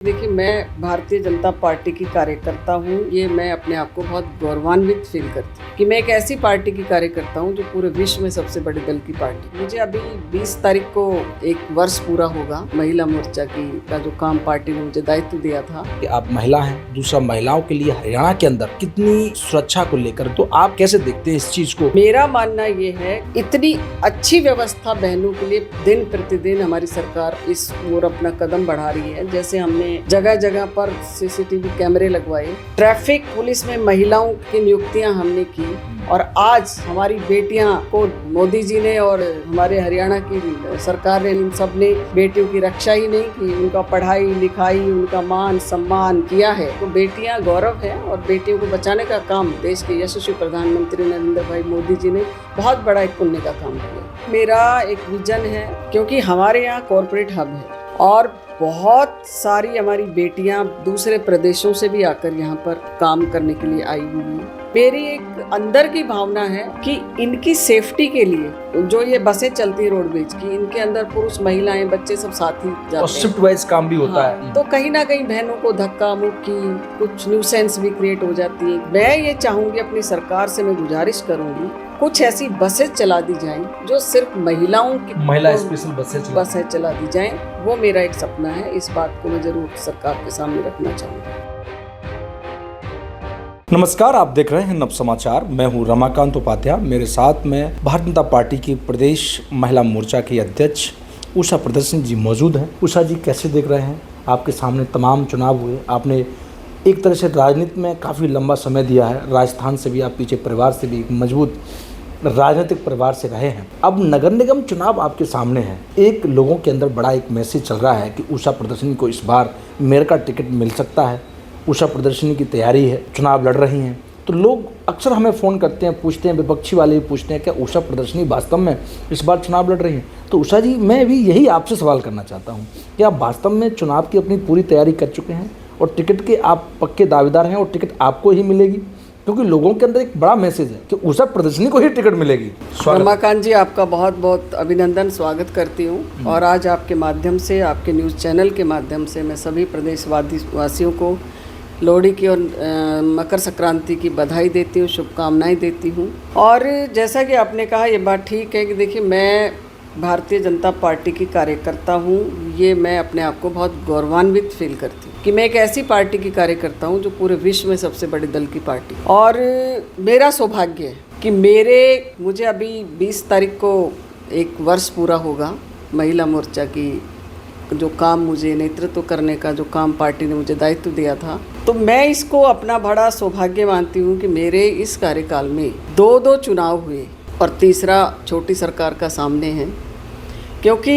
देखिए, मैं भारतीय जनता पार्टी की कार्यकर्ता हूँ। ये मैं अपने आप को बहुत गौरवान्वित फील करती हूँ कि मैं एक ऐसी पार्टी की कार्यकर्ता हूँ जो पूरे विश्व में सबसे बड़े दल की पार्टी। मुझे अभी 20 तारीख को एक वर्ष पूरा होगा महिला मोर्चा का जो काम पार्टी ने मुझे दायित्व दिया था। कि आप महिला हैं, दूसरा महिलाओं के लिए हरियाणा के अंदर कितनी सुरक्षा को लेकर, तो आप कैसे देखते हैं इस चीज को? मेरा मानना ये है, इतनी अच्छी व्यवस्था बहनों के लिए दिन प्रतिदिन हमारी सरकार इस ओर अपना कदम बढ़ा रही है। जैसे हमने जगह जगह पर सीसीटीवी कैमरे लगवाए, ट्रैफिक पुलिस में महिलाओं की नियुक्तियां हमने की, और आज हमारी बेटियां को मोदी जी ने और हमारे हरियाणा की सरकार ने, इन सब ने बेटियों की रक्षा ही नहीं की, उनका पढ़ाई लिखाई, उनका मान सम्मान किया है। तो बेटियां गौरव है, और बेटियों को बचाने का काम देश के यशस्वी प्रधानमंत्री नरेंद्र भाई मोदी जी ने बहुत बड़ा एक पुण्य का काम किया। मेरा एक विजन है, क्योंकि हमारे यहाँ कॉर्पोरेट हब है और बहुत सारी हमारी बेटियां दूसरे प्रदेशों से भी आकर यहाँ पर काम करने के लिए आई हुई हैं। मेरी एक अंदर की भावना है कि इनकी सेफ्टी के लिए जो ये बसें चलती है रोडवेज की, इनके अंदर पुरुष महिलाएं बच्चे सब साथ ही जाते हैं, और शिफ्ट वाइज काम भी होता है। तो कहीं ना कहीं बहनों को धक्का मुक्की, कुछ न्यूसेंस भी क्रिएट हो जाती है। मैं ये चाहूंगी, अपनी सरकार से मैं गुजारिश करूंगी, कुछ ऐसी बसें चला दी जाएं जो सिर्फ महिलाओं की महिला स्पेशल बसें चला दी जाएं। वो मेरा एक सपना है। इस बात को मैं जरूर सरकार के सामने रखना चाहूँगी। नमस्कार, आप देख रहे हैं नव समाचार। मैं हूं रमाकांत उपाध्याय। मेरे साथ में भारतीय जनता पार्टी की प्रदेश महिला मोर्चा की अध्यक्ष उषा प्रियदर्शनी जी मौजूद हैं। उषा जी, कैसे देख रहे हैं? आपके सामने तमाम चुनाव हुए, आपने एक तरह से राजनीति में काफ़ी लंबा समय दिया है। राजस्थान से भी आप पीछे परिवार से भी एक मजबूत राजनीतिक परिवार से रहे हैं। अब नगर निगम चुनाव आपके सामने है। एक लोगों के अंदर बड़ा एक मैसेज चल रहा है कि उषा प्रियदर्शनी को इस बार मेयर का टिकट मिल सकता है। उषा प्रियदर्शनी की तैयारी है, चुनाव लड़ रही हैं। तो लोग अक्सर हमें फ़ोन करते हैं, पूछते हैं, विपक्षी वाले भी पूछते हैं, क्या उषा प्रियदर्शनी वास्तव में इस बार चुनाव लड़ रही हैं? तो उषा जी, मैं भी यही आपसे सवाल करना चाहता हूँ कि आप वास्तव में चुनाव की अपनी पूरी तैयारी कर चुके हैं और टिकट के आप पक्के दावेदार हैं, और टिकट आपको ही मिलेगी? क्योंकि लोगों के अंदर एक बड़ा मैसेज है कि उषा प्रियदर्शनी को ही टिकट मिलेगी। रमाकांत जी, आपका बहुत बहुत अभिनंदन, स्वागत करती हूँ। और आज आपके माध्यम से, आपके न्यूज़ चैनल के माध्यम से मैं सभी प्रदेशवासियों को लोहड़ी की और मकर संक्रांति की बधाई देती हूँ, शुभकामनाएं देती हूँ। और जैसा कि आपने कहा, ये बात ठीक है कि देखिए, मैं भारतीय जनता पार्टी की कार्यकर्ता हूँ। ये मैं अपने आप को बहुत गौरवान्वित फील करती हूँ कि मैं एक ऐसी पार्टी की कार्यकर्ता हूँ जो पूरे विश्व में सबसे बड़े दल की पार्टी। और मेरा सौभाग्य है कि मुझे अभी 20 तारीख को एक वर्ष पूरा होगा महिला मोर्चा की जो काम, मुझे नेतृत्व करने का जो काम पार्टी ने मुझे दायित्व दिया था। तो मैं इसको अपना बड़ा सौभाग्य मानती हूँ कि मेरे इस कार्यकाल में दो चुनाव हुए और तीसरा छोटी सरकार का सामने है, क्योंकि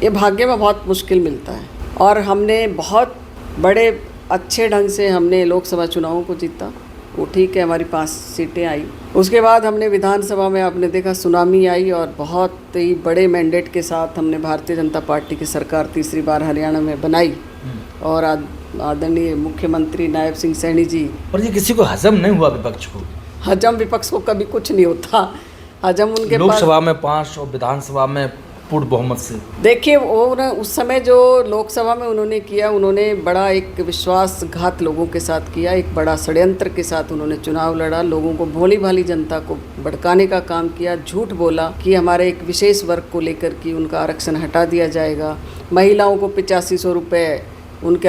ये भाग्य में बहुत मुश्किल मिलता है। और हमने बहुत बड़े अच्छे ढंग से हमने लोकसभा चुनावों को जीता, वो ठीक है, हमारी 5 सीटें आई। उसके बाद हमने विधानसभा में, आपने देखा, सुनामी आई, और बहुत ही बड़े मैंडेट के साथ हमने भारतीय जनता पार्टी की सरकार तीसरी बार हरियाणा में बनाई। और आदरणीय मुख्यमंत्री नायब सिंह सैनी जी, और ये किसी को हजम नहीं हुआ विपक्ष को? हजम विपक्ष को कभी कुछ नहीं होता। हजम उनके लोकसभा में 5 और विधानसभा में पूर्ण बहुमत से। देखिए, वो ना उस समय जो लोकसभा में उन्होंने किया, उन्होंने बड़ा एक विश्वासघात लोगों के साथ किया, एक बड़ा षड्यंत्र के साथ उन्होंने चुनाव लड़ा, लोगों को, भोली भाली जनता को भड़काने का काम किया, झूठ बोला कि हमारे एक विशेष वर्ग को लेकर कि उनका आरक्षण हटा दिया जाएगा, महिलाओं को 8500 रुपये उनके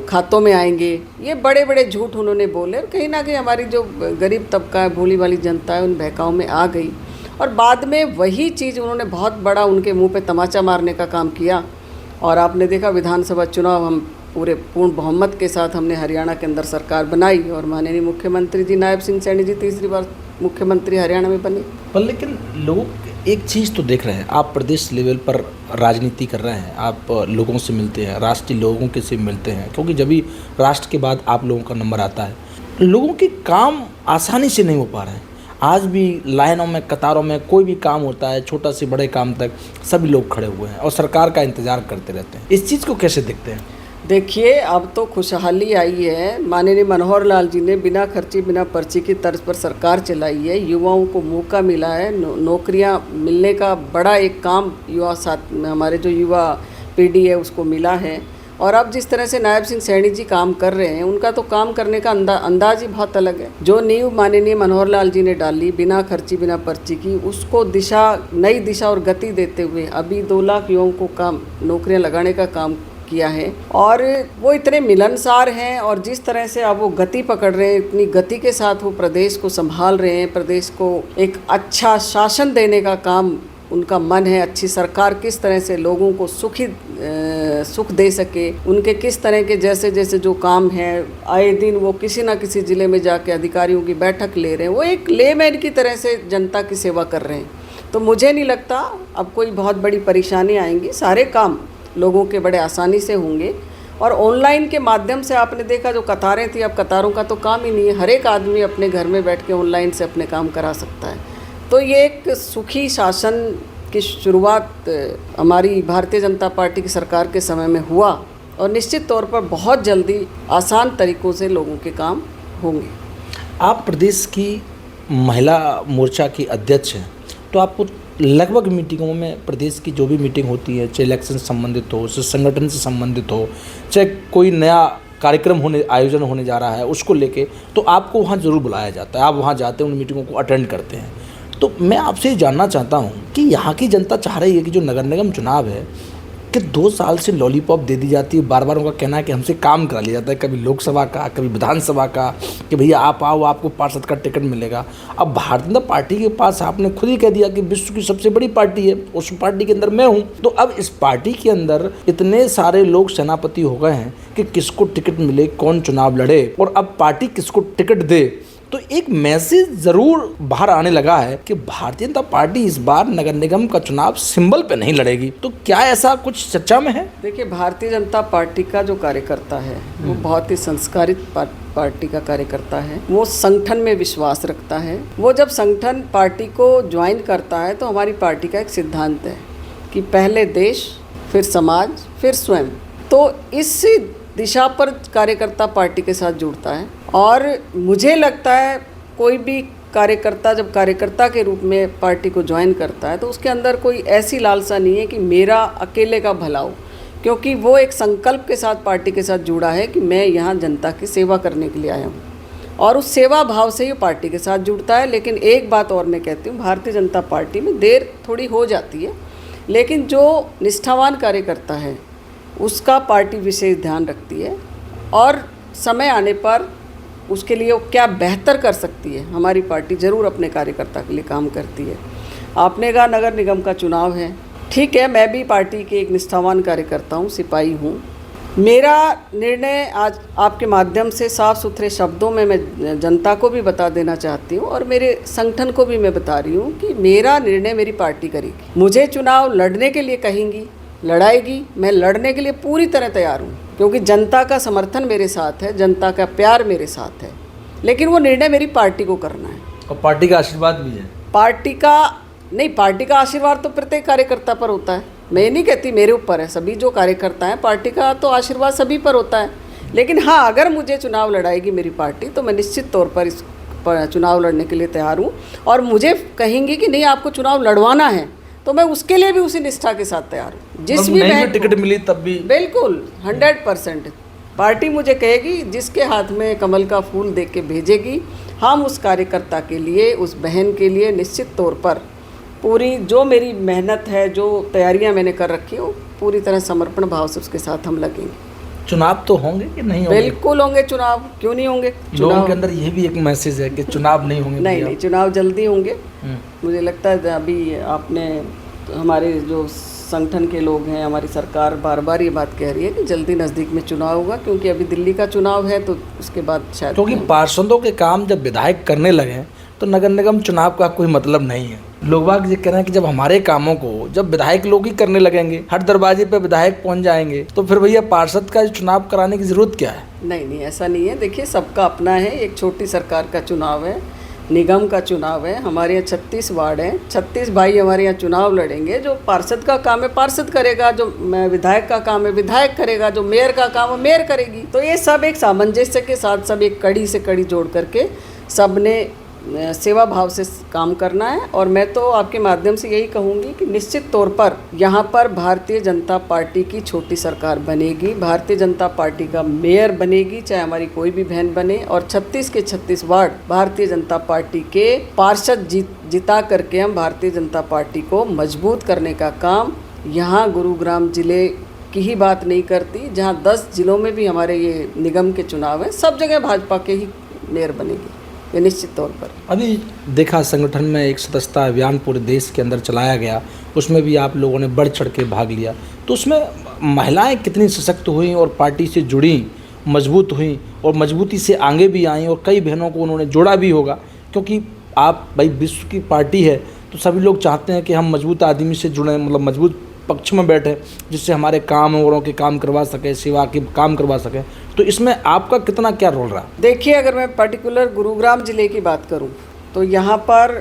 खातों में आएंगे। ये बड़े बड़े झूठ उन्होंने बोले, और कहीं ना कहीं हमारी जो गरीब तबका है, भोली भाली जनता है, उन बहकाओं में आ गई। और बाद में वही चीज़ उन्होंने बहुत बड़ा उनके मुंह पे तमाचा मारने का काम किया। और आपने देखा, विधानसभा चुनाव हम पूरे पूर्ण बहुमत के साथ हमने हरियाणा के अंदर सरकार बनाई, और माननीय मुख्यमंत्री जी नायब सिंह सैनी जी तीसरी बार मुख्यमंत्री हरियाणा में बने। पर लेकिन लोग एक चीज़ तो देख रहे हैं, आप प्रदेश लेवल पर राजनीति कर रहे हैं, आप लोगों से मिलते हैं, राष्ट्रीय लोगों के से मिलते हैं, क्योंकि जब भी राष्ट्र के बाद आप लोगों का नंबर आता है, लोगों के काम आसानी से नहीं हो पा रहे हैं। आज भी लाइनों में, कतारों में कोई भी काम होता है, छोटा से बड़े काम तक सभी लोग खड़े हुए हैं और सरकार का इंतजार करते रहते हैं। इस चीज़ को कैसे देखते हैं? देखिए, अब तो खुशहाली आई है। माननीय मनोहर लाल जी ने बिना खर्ची बिना पर्ची की तर्ज पर सरकार चलाई है। युवाओं को मौका मिला है, नौकरियां मिलने का बड़ा एक काम युवा साथ में, हमारे जो युवा पीढ़ी है उसको मिला है। और अब जिस तरह से नायब सिंह सैनी जी काम कर रहे हैं, उनका तो काम करने का अंदाज ही बहुत अलग है। जो नींव माननीय मनोहर लाल जी ने डाली बिना खर्ची बिना पर्ची की, उसको नई दिशा और गति देते हुए अभी 2 लाख युवाओं को नौकरियां लगाने का काम किया है। और वो इतने मिलनसार हैं और जिस तरह से अब वो गति पकड़ रहे हैं, इतनी गति के साथ वो प्रदेश को संभाल रहे हैं, प्रदेश को एक अच्छा शासन देने का काम उनका मन है। अच्छी सरकार किस तरह से लोगों को सुख दे सके, उनके किस तरह के जैसे जैसे जो काम है, आए दिन वो किसी ना किसी ज़िले में जाके अधिकारियों की बैठक ले रहे हैं, वो एक लेमैन की तरह से जनता की सेवा कर रहे हैं। तो मुझे नहीं लगता अब कोई बहुत बड़ी परेशानी आएंगी, सारे काम लोगों के बड़े आसानी से होंगे। और ऑनलाइन के माध्यम से आपने देखा जो कतारें थी, अब कतारों का तो काम ही नहीं है, हर एक आदमी अपने घर में बैठ के ऑनलाइन से अपने काम करा सकता है। तो ये एक सुखी शासन की शुरुआत हमारी भारतीय जनता पार्टी की सरकार के समय में हुआ और निश्चित तौर पर बहुत जल्दी आसान तरीक़ों से लोगों के काम होंगे। आप प्रदेश की महिला मोर्चा की अध्यक्ष हैं, तो आपको लगभग मीटिंगों में प्रदेश की जो भी मीटिंग होती है, चाहे इलेक्शन से संबंधित हो, चाहे संगठन से संबंधित हो, चाहे कोई नया कार्यक्रम आयोजन होने जा रहा है उसको लेके, तो आपको वहाँ ज़रूर बुलाया जाता है, आप वहाँ जाते हैं, उन मीटिंगों को अटेंड करते हैं। तो मैं आपसे ये जानना चाहता हूँ कि यहाँ की जनता चाह रही है कि जो नगर निगम चुनाव है कि 2 साल से लॉलीपॉप दे दी जाती है, बार बार उनका कहना है कि हमसे काम करा लिया जाता है, कभी लोकसभा का, कभी विधानसभा का, कि भैया आप आओ आपको पार्षद का टिकट मिलेगा। अब भारतीय जनता पार्टी के पास आपने खुद ही कह दिया कि विश्व की सबसे बड़ी पार्टी है, उस पार्टी के अंदर मैं हूँ। तो अब इस पार्टी के अंदर इतने सारे लोग सेनापति हो गए हैं कि किसको टिकट मिले, कौन चुनाव लड़े और अब पार्टी किसको टिकट दे, तो एक मैसेज ज़रूर बाहर आने लगा है कि भारतीय जनता पार्टी इस बार नगर निगम का चुनाव सिंबल पे नहीं लड़ेगी। तो क्या ऐसा कुछ चर्चा में है? देखिए, भारतीय जनता पार्टी का जो कार्यकर्ता है वो बहुत ही संस्कारित पार्टी का कार्यकर्ता है। वो संगठन में विश्वास रखता है। वो जब संगठन पार्टी को ज्वाइन करता है तो हमारी पार्टी का एक सिद्धांत है कि पहले देश, फिर समाज, फिर स्वयं। तो इस दिशा पर कार्यकर्ता पार्टी के साथ जुड़ता है। और मुझे लगता है कोई भी कार्यकर्ता जब कार्यकर्ता के रूप में पार्टी को ज्वाइन करता है तो उसके अंदर कोई ऐसी लालसा नहीं है कि मेरा अकेले का भला हो, क्योंकि वो एक संकल्प के साथ पार्टी के साथ जुड़ा है कि मैं यहाँ जनता की सेवा करने के लिए आया हूँ और उस सेवा भाव से ही पार्टी के साथ जुड़ता है। लेकिन एक बात और मैं कहती हूँ, भारतीय जनता पार्टी में देर थोड़ी हो जाती है, लेकिन जो निष्ठावान कार्यकर्ता है उसका पार्टी विशेष ध्यान रखती है और समय आने पर उसके लिए वो क्या बेहतर कर सकती है, हमारी पार्टी ज़रूर अपने कार्यकर्ता के लिए काम करती है। आपने कहा नगर निगम का चुनाव है, ठीक है, मैं भी पार्टी के एक निष्ठावान कार्यकर्ता हूँ, सिपाही हूँ। मेरा निर्णय आज आपके माध्यम से साफ सुथरे शब्दों में मैं जनता को भी बता देना चाहती हूँ और मेरे संगठन को भी मैं बता रही हूँ कि मेरा निर्णय मेरी पार्टी करेगी। मुझे चुनाव लड़ने के लिए कहेंगी, लड़ाएगी, मैं लड़ने के लिए पूरी तरह तैयार हूँ, क्योंकि जनता का समर्थन मेरे साथ है, जनता का प्यार मेरे साथ है। लेकिन वो निर्णय मेरी पार्टी को करना है और पार्टी का आशीर्वाद भी है। पार्टी का आशीर्वाद तो प्रत्येक कार्यकर्ता पर होता है। मैं नहीं कहती मेरे ऊपर है, सभी जो कार्यकर्ता हैं पार्टी का तो आशीर्वाद सभी पर होता है। लेकिन हाँ, अगर मुझे चुनाव लड़ाएगी मेरी पार्टी तो मैं निश्चित तौर पर इस चुनाव लड़ने के लिए तैयार हूँ। और मुझे कहेंगी कि नहीं आपको चुनाव लड़वाना है तो मैं उसके लिए भी उसी निष्ठा के साथ तैयार हूँ। जिस भी नहीं टिकट मिली तब भी बिल्कुल 100% पार्टी मुझे कहेगी, जिसके हाथ में कमल का फूल देके के भेजेगी, हम उस कार्यकर्ता के लिए, उस बहन के लिए निश्चित तौर पर पूरी जो मेरी मेहनत है, जो तैयारियां मैंने कर रखी हो, पूरी तरह समर्पण भाव से उसके साथ हम लगेंगे। चुनाव तो होंगे कि नहीं होंगे? बिल्कुल होंगे चुनाव, क्यों नहीं होंगे। लोगों के अंदर ये भी एक मैसेज है कि चुनाव नहीं होंगे। नहीं, चुनाव जल्दी होंगे। मुझे लगता है अभी आपने हमारे जो संगठन के लोग हैं, हमारी सरकार बार बार ये बात कह रही है कि जल्दी नज़दीक में चुनाव होगा, क्योंकि अभी दिल्ली का चुनाव है तो उसके बाद शायद, क्योंकि पार्षदों के काम जब विधायक करने लगे तो नगर निगम चुनाव का कोई मतलब नहीं है। लोग बाग ये कह रहे हैं कि जब हमारे कामों को जब विधायक लोग ही करने लगेंगे, हर दरवाजे पे विधायक पहुंच जाएंगे, तो फिर भैया पार्षद का चुनाव कराने की ज़रूरत क्या है? नहीं, ऐसा नहीं है। देखिए, सबका अपना है। एक छोटी सरकार का चुनाव है, निगम का चुनाव है। हमारे यहाँ 36 वार्ड हैं, 36 भाई हमारे यहाँ चुनाव लड़ेंगे। जो पार्षद का काम है पार्षद करेगा, जो विधायक का काम है विधायक करेगा, जो मेयर का काम है मेयर करेगी। तो ये सब एक सामंजस्य के साथ, सब एक कड़ी से कड़ी जोड़ करके सब ने सेवा भाव से काम करना है। और मैं तो आपके माध्यम से यही कहूँगी कि निश्चित तौर पर यहाँ पर भारतीय जनता पार्टी की छोटी सरकार बनेगी, भारतीय जनता पार्टी का मेयर बनेगी, चाहे हमारी कोई भी बहन बने, और 36 के 36 वार्ड भारतीय जनता पार्टी के पार्षद जिता करके हम भारतीय जनता पार्टी को मजबूत करने का काम, यहाँ गुरुग्राम जिले की ही बात नहीं करती, जहाँ 10 जिलों में भी हमारे ये निगम के चुनाव हैं, सब जगह भाजपा के ही मेयर बनेगी, ये निश्चित तौर पर। अभी देखा संगठन में एक सदस्यता अभियान पूरे देश के अंदर चलाया गया, उसमें भी आप लोगों ने बढ़ चढ़ के भाग लिया, तो उसमें महिलाएं कितनी सशक्त हुई और पार्टी से जुड़ी, मजबूत हुई और मजबूती से आगे भी आई, और कई बहनों को उन्होंने जोड़ा भी होगा, क्योंकि आप भाई विश्व की पार्टी है तो सभी लोग चाहते हैं कि हम मजबूत आदमी से जुड़ें, मतलब मजबूत पक्ष में बैठे, जिससे हमारे काम औरों के काम करवा सके, सेवा के काम करवा सके। तो इसमें आपका कितना क्या रोल रहा? देखिए, अगर मैं पर्टिकुलर गुरुग्राम जिले की बात करूं तो यहाँ पर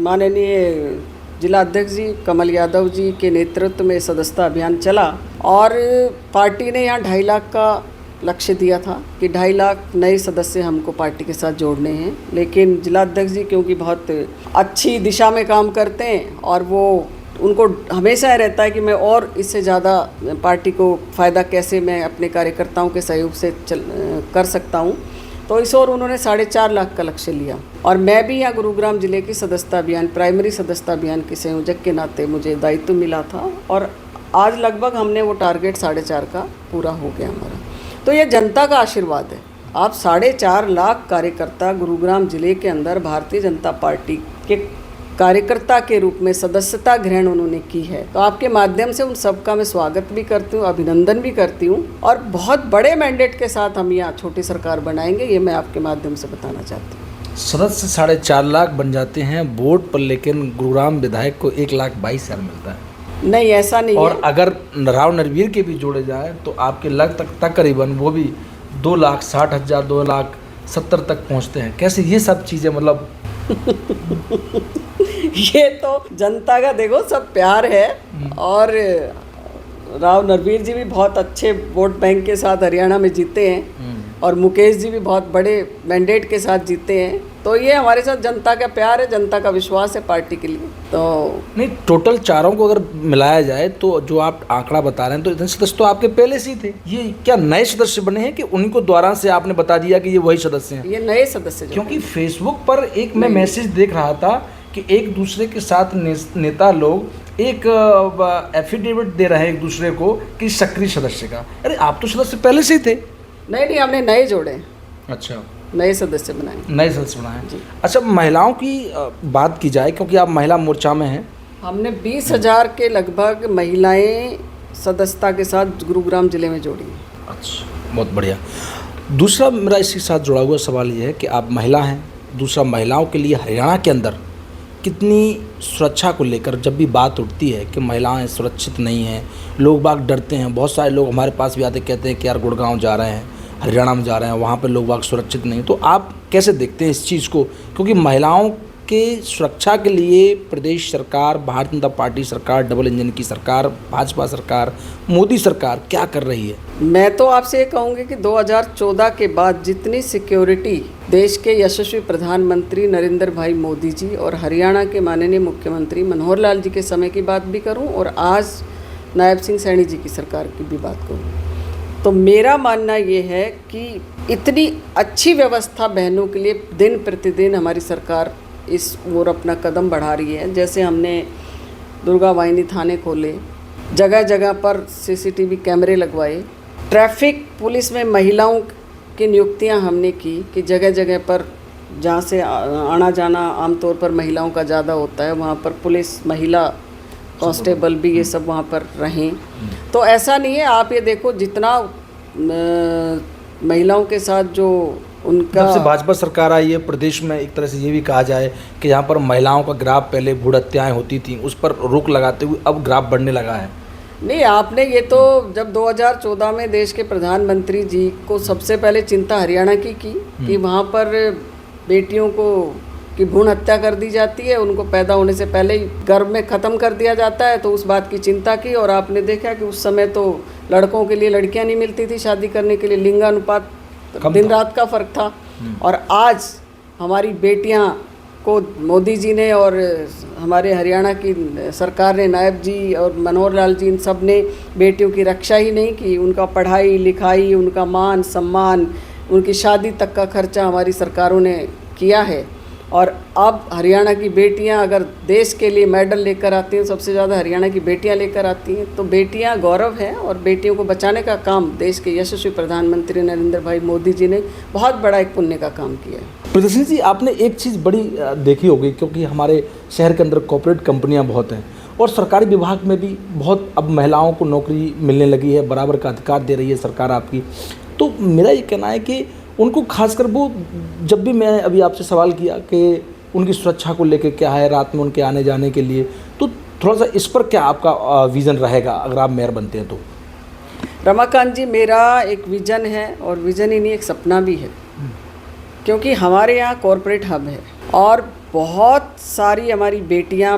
माननीय जिला अध्यक्ष जी कमल यादव जी के नेतृत्व में सदस्यता अभियान चला, और पार्टी ने यहाँ 2.5 लाख का लक्ष्य दिया था कि 2.5 लाख नए सदस्य हमको पार्टी के साथ जोड़ने हैं। लेकिन जिला अध्यक्ष जी क्योंकि बहुत अच्छी दिशा में काम करते हैं, और वो उनको हमेशा रहता है कि मैं और इससे ज़्यादा पार्टी को फ़ायदा कैसे मैं अपने कार्यकर्ताओं के सहयोग से कर सकता हूँ, तो इस ओर उन्होंने 4.5 लाख का लक्ष्य लिया। और मैं भी यहाँ गुरुग्राम जिले की सदस्यता अभियान, प्राइमरी सदस्यता अभियान के संयोजक के नाते मुझे दायित्व मिला था, और आज लगभग हमने वो टारगेट 4.5 का पूरा हो गया हमारा। तो ये जनता का आशीर्वाद है। आप 4.5 लाख कार्यकर्ता गुरुग्राम जिले के अंदर भारतीय जनता पार्टी के कार्यकर्ता के रूप में सदस्यता ग्रहण उन्होंने की है, तो आपके माध्यम से उन सबका मैं स्वागत भी करती हूँ, अभिनंदन भी करती हूँ, और बहुत बड़े मैंडेट के साथ हम यहाँ छोटी सरकार बनाएंगे, ये मैं आपके माध्यम से बताना चाहती हूँ। सदस्य 4.5 लाख बन जाते हैं वोट पर, लेकिन गुरुग्राम विधायक को 1,22,000 मिलता है। नहीं, ऐसा नहीं और है। अगर राव नरवीर के भी जोड़े जाए तो आपके लग तक करीबन वो भी 2,60,000 2,70,000 तक पहुँचते हैं। कैसे ये सब चीज़ें, मतलब ये तो जनता का देखो सब प्यार है, और राव नरवीर जी भी बहुत अच्छे वोट बैंक के साथ हरियाणा में जीते हैं, और मुकेश जी भी बहुत बड़े मैंडेट के साथ जीते हैं, तो ये हमारे साथ जनता का प्यार है, जनता का विश्वास है पार्टी के लिए। तो नहीं, टोटल चारों को अगर मिलाया जाए तो जो आप आंकड़ा बता रहे हैं, तो इतने सदस्य तो आपके पहले से ही थे। ये क्या नए सदस्य बने हैं कि उनको द्वारा से आपने बता दिया कि ये वही सदस्य हैं? ये नए सदस्य, क्योंकि फेसबुक पर एक मैं मैसेज देख रहा था कि एक दूसरे के साथ नेता लोग एक एफिडेविट दे रहे हैं एक दूसरे को कि सक्रिय सदस्य का। अरे आप तो सदस्य पहले से ही थे। नहीं, हमने नए जोड़े। अच्छा, नए सदस्य बनाए। नए सदस्य बनाए। अच्छा, महिलाओं की बात की जाए, क्योंकि आप महिला मोर्चा में हैं, हमने 20,000 के लगभग महिलाएं सदस्यता के साथ गुरुग्राम जिले में जोड़ी। अच्छा, बहुत बढ़िया। दूसरा मेरा इसके साथ जुड़ा हुआ सवाल ये है कि आप महिला हैं, दूसरा महिलाओं के लिए हरियाणा के अंदर कितनी सुरक्षा को लेकर जब भी बात उठती है कि महिलाएं सुरक्षित नहीं हैं, लोग बाग डरते हैं। बहुत सारे लोग हमारे पास भी आते कहते हैं कि यार गुड़गांव जा रहे हैं, हरियाणा में जा रहे हैं, वहाँ पर लोग बाग सुरक्षित नहीं। तो आप कैसे देखते हैं इस चीज़ को? क्योंकि महिलाओं के सुरक्षा के लिए प्रदेश सरकार, भारतीय जनता पार्टी सरकार, डबल इंजन की सरकार, भाजपा सरकार, मोदी सरकार क्या कर रही है? मैं तो आपसे ये कहूँगी कि 2014 के बाद जितनी सिक्योरिटी देश के यशस्वी प्रधानमंत्री नरेंद्र भाई मोदी जी और हरियाणा के माननीय मुख्यमंत्री मनोहर लाल जी के समय की बात भी करूँ, और आज नायब सिंह सैनी जी की सरकार की भी बात करूँ, तो मेरा मानना ये है कि इतनी अच्छी व्यवस्था बहनों के लिए दिन प्रतिदिन हमारी सरकार इस ओर अपना कदम बढ़ा रही है। जैसे हमने दुर्गा वाहिनी थाने खोले, जगह जगह पर सीसीटीवी कैमरे लगवाए, ट्रैफिक पुलिस में महिलाओं की नियुक्तियां हमने की कि जगह जगह पर जहाँ से आना जाना आमतौर पर महिलाओं का ज़्यादा होता है, वहाँ पर पुलिस, महिला कांस्टेबल भी ये सब वहाँ पर रहें। तो ऐसा नहीं है, आप ये देखो जितना महिलाओं के साथ जो उनका, जब से भाजपा सरकार आई है प्रदेश में, एक तरह से ये भी कहा जाए कि यहाँ पर महिलाओं का ग्राफ, पहले भूड़ हत्याएँ होती थी उस पर रोक लगाते हुए अब ग्राफ बढ़ने लगा है। नहीं, आपने ये तो जब 2014 में देश के प्रधानमंत्री जी को सबसे पहले चिंता हरियाणा की कि वहाँ पर बेटियों को की भ्रूण हत्या कर दी जाती है, उनको पैदा होने से पहले ही गर्भ में ख़त्म कर दिया जाता है, तो उस बात की चिंता की। और आपने देखा कि उस समय तो लड़कों के लिए लड़कियां नहीं मिलती थी शादी करने के लिए, लिंगानुपात दिन रात का फ़र्क था। और आज हमारी बेटियां को मोदी जी ने और हमारे हरियाणा की सरकार ने, नायब जी और मनोहर लाल जी, इन सब ने बेटियों की रक्षा ही नहीं की, उनका पढ़ाई लिखाई, उनका मान सम्मान, उनकी शादी तक का खर्चा हमारी सरकारों ने किया है। और अब हरियाणा की बेटियां अगर देश के लिए मेडल लेकर आती हैं, सबसे ज़्यादा हरियाणा की बेटियां लेकर आती हैं, तो बेटियां गौरव हैं। और बेटियों को बचाने का काम देश के यशस्वी प्रधानमंत्री नरेंद्र भाई मोदी जी ने बहुत बड़ा एक पुण्य का काम किया है। प्रियदर्शनी जी, आपने एक चीज़ बड़ी देखी होगी, क्योंकि हमारे शहर के अंदर कॉर्पोरेट कंपनियां बहुत हैं और सरकारी विभाग में भी बहुत अब महिलाओं को नौकरी मिलने लगी है, बराबर का अधिकार दे रही है सरकार आपकी। तो मेरा ये कहना है कि उनको खासकर वो, जब भी मैं अभी आपसे सवाल किया कि उनकी सुरक्षा को लेकर क्या है, रात में उनके आने जाने के लिए, तो थोड़ा सा इस पर क्या आपका विज़न रहेगा अगर आप मेयर बनते हैं तो? रमाकांत जी, मेरा एक विज़न है, और विज़न ही नहीं, एक सपना भी है। क्योंकि हमारे यहाँ कॉरपोरेट हब है और बहुत सारी हमारी बेटियाँ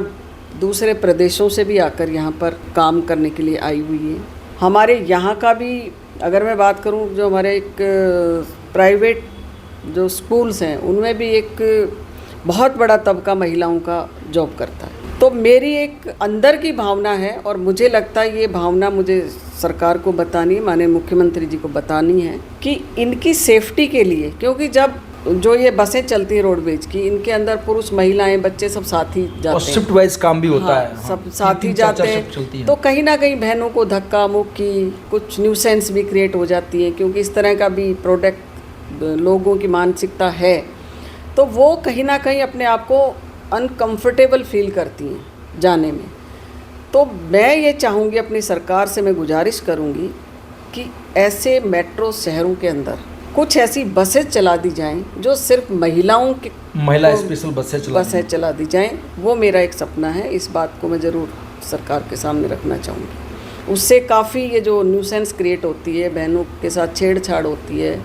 दूसरे प्रदेशों से भी आकर यहाँ पर काम करने के लिए आई हुई हैं। हमारे यहाँ का भी अगर मैं बात करूँ, जो हमारे एक प्राइवेट जो स्कूल्स हैं उनमें भी एक बहुत बड़ा तबका महिलाओं का जॉब करता है। तो मेरी एक अंदर की भावना है, और मुझे लगता है ये भावना मुझे सरकार को बतानी है, माननीय मुख्यमंत्री जी को बतानी है कि इनकी सेफ्टी के लिए, क्योंकि जब जो ये बसें चलती हैं रोडवेज की, इनके अंदर पुरुष महिलाएं बच्चे सब साथ ही जाते हैं, और शिफ्ट वाइज काम भी होता है, सब साथ ही जाते हैं, तो कहीं ना कहीं बहनों को धक्का मुक्की, कुछ न्यूसेंस भी क्रिएट हो जाती है, क्योंकि इस तरह का भी प्रोडक्ट लोगों की मानसिकता है। तो वो कहीं ना कहीं अपने आप को अनकंफर्टेबल फील करती हैं जाने में। तो मैं ये चाहूँगी, अपनी सरकार से मैं गुजारिश करूँगी कि ऐसे मेट्रो शहरों के अंदर कुछ ऐसी बसें चला दी जाएं जो सिर्फ महिलाओं के, महिला स्पेशल बसें चला दी जाएं। वो मेरा एक सपना है, इस बात को मैं ज़रूर सरकार के सामने रखना चाहूँगी। उससे काफ़ी ये जो न्यूसेंस क्रिएट होती है, बहनों के साथ छेड़छाड़ होती है,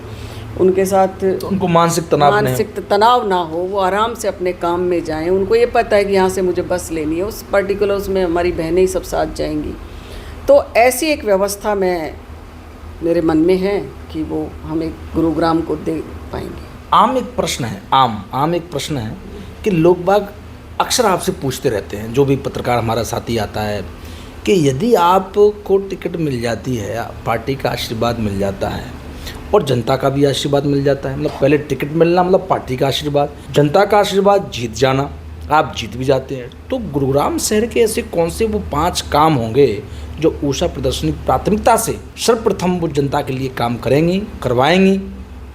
उनके साथ तो उनको मानसिक तनाव ना हो, वो आराम से अपने काम में जाएं। उनको ये पता है कि यहाँ से मुझे बस लेनी है, उस पर्टिकुलर उसमें हमारी बहनें ही सब साथ जाएंगी। तो ऐसी एक व्यवस्था मेरे मन में है कि वो हम एक गुरुग्राम को दे पाएंगे। आम एक प्रश्न है कि लोग बाग अक्सर आपसे पूछते रहते हैं, जो भी पत्रकार हमारा साथी आता है, कि यदि आपको टिकट मिल जाती है, पार्टी का आशीर्वाद मिल जाता है और जनता का भी आशीर्वाद मिल जाता है, मतलब पहले टिकट मिलना मतलब पार्टी का आशीर्वाद, जनता का आशीर्वाद, जीत जाना, आप जीत भी जाते हैं, तो गुरुग्राम शहर के ऐसे कौन से वो 5 काम होंगे जो उषा प्रियदर्शनी प्राथमिकता से सर्वप्रथम वो जनता के लिए काम करेंगी, करवाएंगी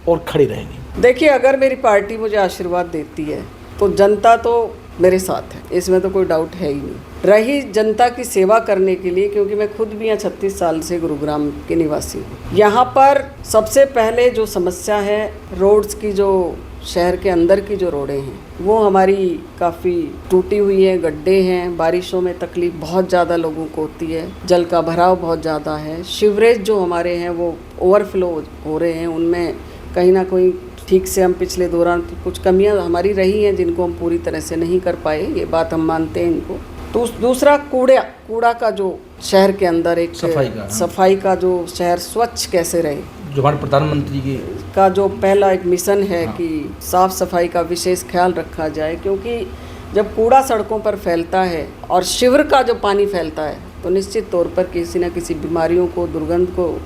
और खड़ी रहेंगी? देखिए, अगर मेरी पार्टी मुझे आशीर्वाद देती है तो जनता तो मेरे साथ है, इसमें तो कोई डाउट है ही नहीं। रही जनता की सेवा करने के लिए, क्योंकि मैं खुद भी यहाँ 36 साल से गुरुग्राम के निवासी हूँ। यहाँ पर सबसे पहले जो समस्या है रोड्स की, जो शहर के अंदर की जो रोडें हैं वो हमारी काफ़ी टूटी हुई हैं, गड्ढे हैं, बारिशों में तकलीफ़ बहुत ज़्यादा लोगों को होती है, जल का भराव बहुत ज़्यादा है, सीवरेज जो हमारे हैं वो ओवरफ्लो हो रहे हैं, उनमें कहीं ना कहीं ठीक से हम पिछले दौरान कुछ कमियां हमारी रही हैं जिनको हम पूरी तरह से नहीं कर पाए, ये बात हम मानते हैं इनको। तो दूसरा कूड़ा का जो शहर के अंदर एक सफाई का जो शहर स्वच्छ कैसे रहे, जो हमारे प्रधानमंत्री का जो पहला एक मिशन है कि साफ़ सफाई का विशेष ख्याल रखा जाए, क्योंकि जब कूड़ा सड़कों पर फैलता है और शिविर का जो पानी फैलता है तो निश्चित तौर पर किसी न किसी बीमारियों को, दुर्गंध को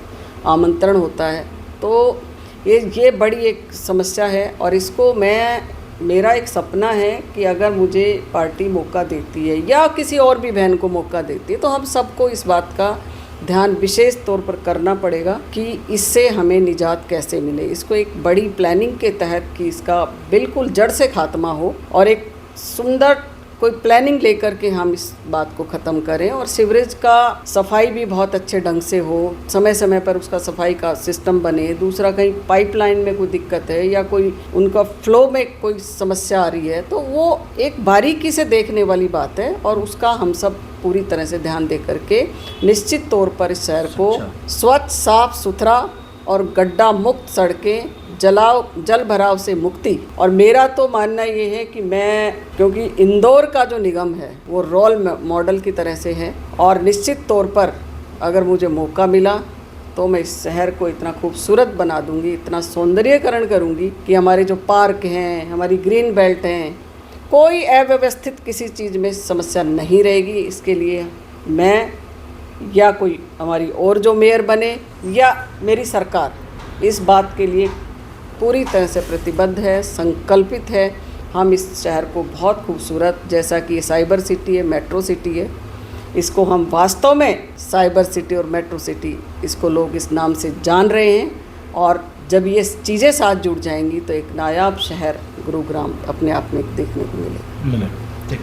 आमंत्रण होता है। तो ये बड़ी एक समस्या है, और इसको मेरा एक सपना है कि अगर मुझे पार्टी मौका देती है या किसी और भी बहन को मौका देती है तो हम सबको इस बात का ध्यान विशेष तौर पर करना पड़ेगा कि इससे हमें निजात कैसे मिले। इसको एक बड़ी प्लानिंग के तहत कि इसका बिल्कुल जड़ से खात्मा हो, और एक सुंदर कोई प्लानिंग लेकर के हम इस बात को ख़त्म करें, और सीवरेज का सफाई भी बहुत अच्छे ढंग से हो, समय समय पर उसका सफाई का सिस्टम बने। दूसरा, कहीं पाइपलाइन में कोई दिक्कत है या कोई उनका फ्लो में कोई समस्या आ रही है तो वो एक बारीकी से देखने वाली बात है, और उसका हम सब पूरी तरह से ध्यान दे करके निश्चित तौर पर इस शहर को स्वच्छ, साफ सुथरा और गड्ढा मुक्त सड़कें, जल भराव से मुक्ति। और मेरा तो मानना ये है कि क्योंकि इंदौर का जो निगम है वो रोल मॉडल की तरह से है, और निश्चित तौर पर अगर मुझे मौका मिला तो मैं इस शहर को इतना खूबसूरत बना दूंगी, इतना सौंदर्यीकरण करूंगी कि हमारे जो पार्क हैं, हमारी ग्रीन बेल्ट हैं, कोई अव्यवस्थित किसी चीज़ में समस्या नहीं रहेगी। इसके लिए मैं या कोई हमारी और जो मेयर बने या मेरी सरकार इस बात के लिए पूरी तरह से प्रतिबद्ध है, संकल्पित है। हम इस शहर को बहुत खूबसूरत, जैसा कि ये साइबर सिटी है, मेट्रो सिटी है, इसको हम वास्तव में साइबर सिटी और मेट्रो सिटी इसको लोग इस नाम से जान रहे हैं। और जब ये चीज़ें साथ जुड़ जाएंगी तो एक नायाब शहर गुरुग्राम अपने आप में देखने को मिलेगा। ठीक।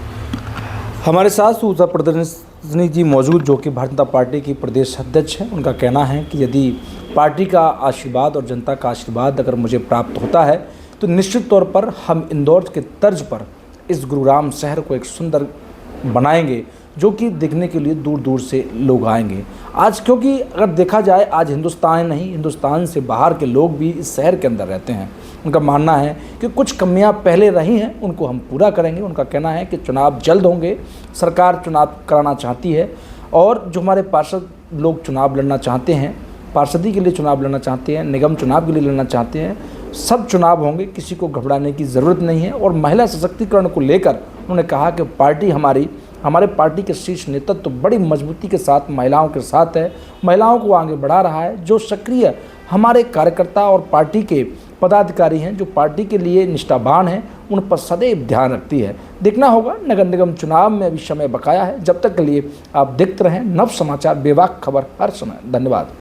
हमारे साथ उत्तर प्रदर्शनी जी मौजूद, जो कि भारतीय जनता पार्टी की प्रदेश अध्यक्ष हैं। उनका कहना है कि यदि पार्टी का आशीर्वाद और जनता का आशीर्वाद अगर मुझे प्राप्त होता है तो निश्चित तौर पर हम इंदौर के तर्ज पर इस गुरुग्राम शहर को एक सुंदर बनाएंगे, जो कि देखने के लिए दूर दूर से लोग आएंगे। आज क्योंकि अगर देखा जाए, आज हिंदुस्तान नहीं, हिंदुस्तान से बाहर के लोग भी इस शहर के अंदर रहते हैं। उनका मानना है कि कुछ कमियां पहले रही हैं, उनको हम पूरा करेंगे। उनका कहना है कि चुनाव जल्द होंगे, सरकार चुनाव कराना चाहती है और जो हमारे पार्षद लोग चुनाव लड़ना चाहते हैं, पार्षदी के लिए चुनाव लड़ना चाहते हैं, निगम चुनाव के लिए लड़ना चाहते हैं, सब चुनाव होंगे, किसी को घबराने की ज़रूरत नहीं है। और महिला सशक्तिकरण को लेकर उन्होंने कहा कि पार्टी हमारे पार्टी के शीर्ष नेतृत्व तो बड़ी मजबूती के साथ महिलाओं के साथ है, महिलाओं को आगे बढ़ा रहा है। जो सक्रिय हमारे कार्यकर्ता और पार्टी के पदाधिकारी हैं, जो पार्टी के लिए निष्ठावान हैं, उन पर सदैव ध्यान रखती है। देखना होगा, नगर निगम चुनाव में अभी समय बकाया है। जब तक के लिए आप देखते रहें नव समाचार, बेबाक खबर हर समय। धन्यवाद।